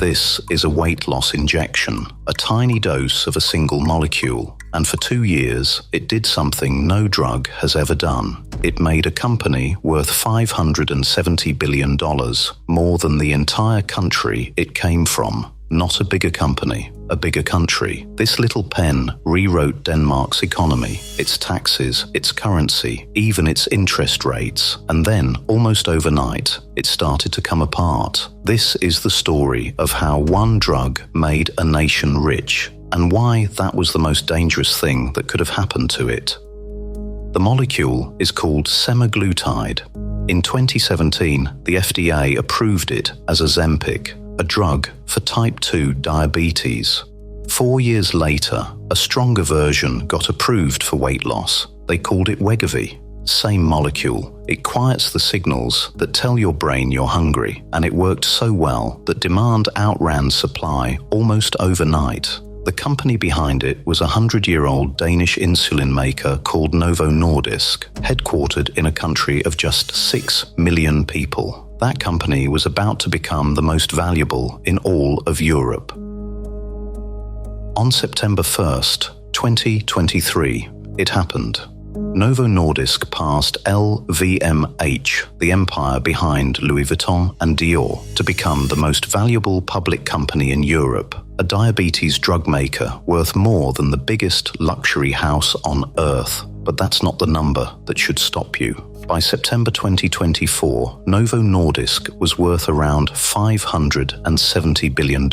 This is a weight loss injection, a tiny dose of a single molecule, and for 2 years it did something no drug has ever done. It made a company worth $570 billion, more than the entire country it came from. Not a bigger company, a bigger country. This little pen rewrote Denmark's economy, its taxes, its currency, even its interest rates. And then, almost overnight, it started to come apart. This is the story of how one drug made a nation rich, and why that was the most dangerous thing that could have happened to it. The molecule is called Semaglutide. In 2017, the FDA approved it as Ozempic, a drug for type 2 diabetes. 4 years later, a stronger version got approved for weight loss. They called it Wegovy. Same molecule. It quiets the signals that tell your brain you're hungry, and it worked so well that demand outran supply almost overnight. The company behind it was a 100-year-old Danish insulin maker called Novo Nordisk, headquartered in a country of just 6 million people. That company was about to become the most valuable in all of Europe. On September 1st, 2023, it happened. Novo Nordisk passed LVMH, the empire behind Louis Vuitton and Dior, to become the most valuable public company in Europe, a diabetes drug maker worth more than the biggest luxury house on earth. But that's not the number that should stop you. By September 2024, Novo Nordisk was worth around $570 billion.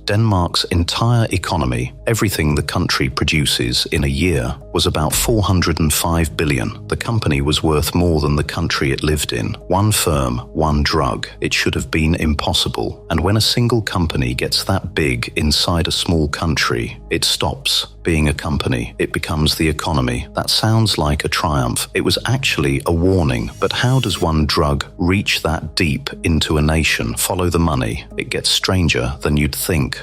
Denmark's entire economy, everything the country produces in a year, was about $405 billion. The company was worth more than the country it lived in. One firm, one drug. It should have been impossible. And when a single company gets that big inside a small country, it stops being a company. It becomes the economy. That sounds like a triumph. It was actually a warning. But how does one drug reach that deep into a nation? Follow the money. It gets stranger than you'd think.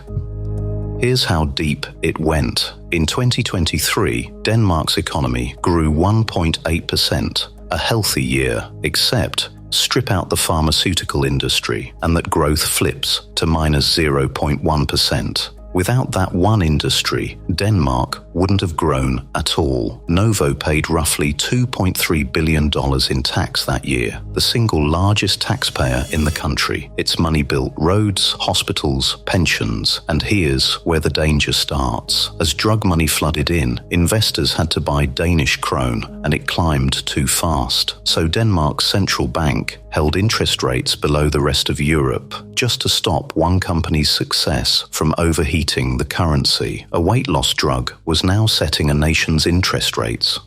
Here's how deep it went. In 2023, Denmark's economy grew 1.8%, a healthy year, except strip out the pharmaceutical industry, and that growth flips to minus 0.1%. Without that one industry, Denmark wouldn't have grown at all. Novo paid roughly $2.3 billion in tax that year, the single largest taxpayer in the country. Its money built roads, hospitals, pensions, and here's where the danger starts. As drug money flooded in, investors had to buy Danish Krone, and it climbed too fast. So Denmark's central bank held interest rates below the rest of Europe, just to stop one company's success from overheating the currency. A weight loss drug was now setting a nation's interest rates.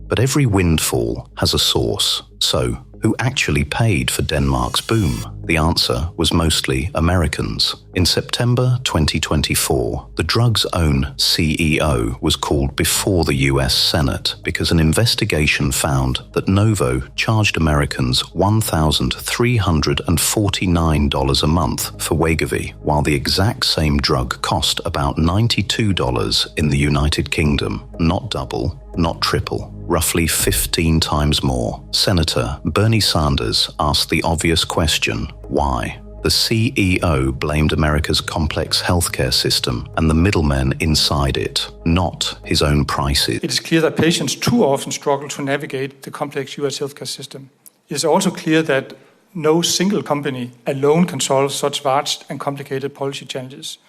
But every windfall has a source. So, who actually paid for Denmark's boom? The answer was mostly Americans. In September 2024, the drug's own CEO was called before the US Senate because an investigation found that Novo charged Americans $1,349 a month for Wegovy, while the exact same drug cost about $92 in the United Kingdom. Not double, not triple, roughly 15 times more. Senator Bernie Sanders asked the obvious question, why? The CEO blamed America's complex healthcare system and the middlemen inside it, not his own prices. It is clear that patients too often struggle to navigate the complex US healthcare system. It is also clear that no single company alone can solve such vast and complicated policy challenges.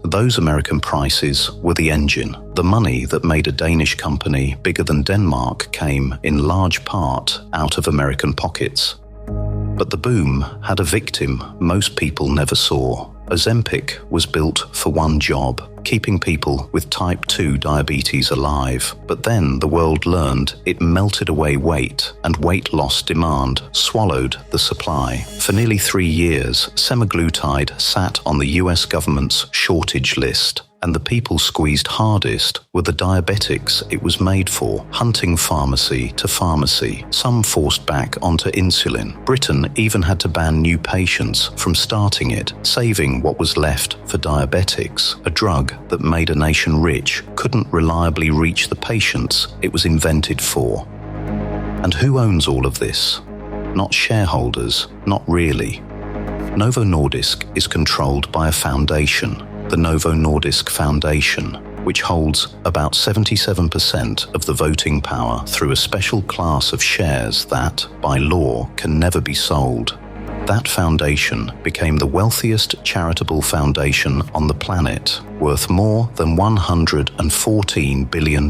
Those American prices were the engine. The money that made a Danish company bigger than Denmark came in large part out of American pockets. But the boom had a victim most people never saw. Ozempic was built for one job, keeping people with type 2 diabetes alive. But then the world learned it melted away weight, and weight loss demand swallowed the supply. For nearly 3 years, Semaglutide sat on the US government's shortage list. And the people squeezed hardest were the diabetics it was made for, hunting pharmacy to pharmacy, some forced back onto insulin. Britain even had to ban new patients from starting it, saving what was left for diabetics. A drug that made a nation rich couldn't reliably reach the patients it was invented for. And who owns all of this? Not shareholders, not really. Novo Nordisk is controlled by a foundation, the Novo Nordisk Foundation, which holds about 77% of the voting power through a special class of shares that, by law, can never be sold. That foundation became the wealthiest charitable foundation on the planet, worth more than $114 billion.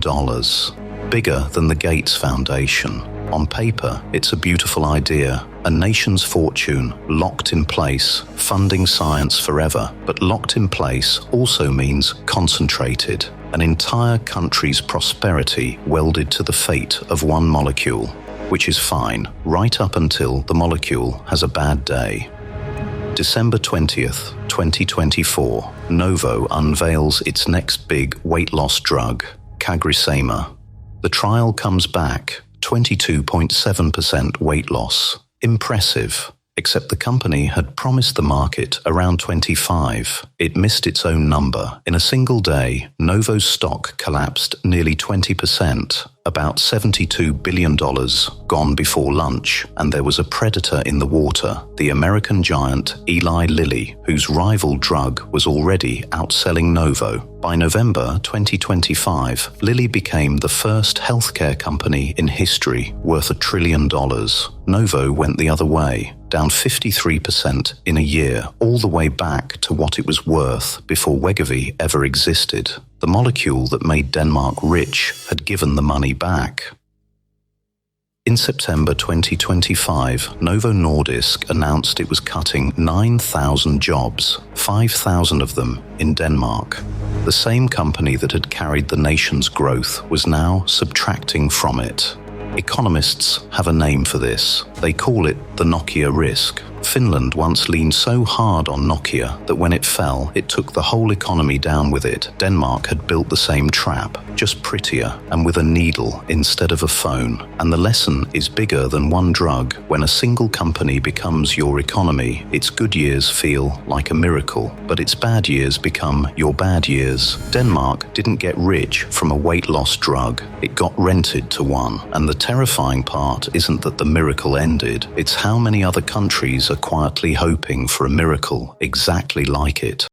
Bigger than the Gates Foundation. On paper, it's a beautiful idea, a nation's fortune locked in place, funding science forever. But locked in place also means concentrated, an entire country's prosperity welded to the fate of one molecule, which is fine right up until the molecule has a bad day. December 20th, 2024, Novo unveils its next big weight loss drug, CagriSema. The trial comes back 22.7% weight loss. Impressive, except the company had promised the market around 25. It missed its own number. In a single day, Novo's stock collapsed nearly 20%, about $72 billion gone before lunch, and there was a predator in the water, the American giant Eli Lilly, whose rival drug was already outselling Novo. By November 2025, Lilly became the first healthcare company in history worth $1 trillion. Novo went the other way, down 53% in a year, all the way back to what it was worth before Wegovy ever existed. The molecule that made Denmark rich had given the money back. In September 2025, Novo Nordisk announced it was cutting 9,000 jobs, 5,000 of them in Denmark. The same company that had carried the nation's growth was now subtracting from it. Economists have a name for this. They call it the Nokia Risk. Finland once leaned so hard on Nokia that when it fell, it took the whole economy down with it. Denmark had built the same trap, just prettier and with a needle instead of a phone. And the lesson is bigger than one drug. When a single company becomes your economy, its good years feel like a miracle, but its bad years become your bad years. Denmark didn't get rich from a weight loss drug. It got rented to one. And the terrifying part isn't that the miracle ended. It's how many other countries are quietly hoping for a miracle exactly like it.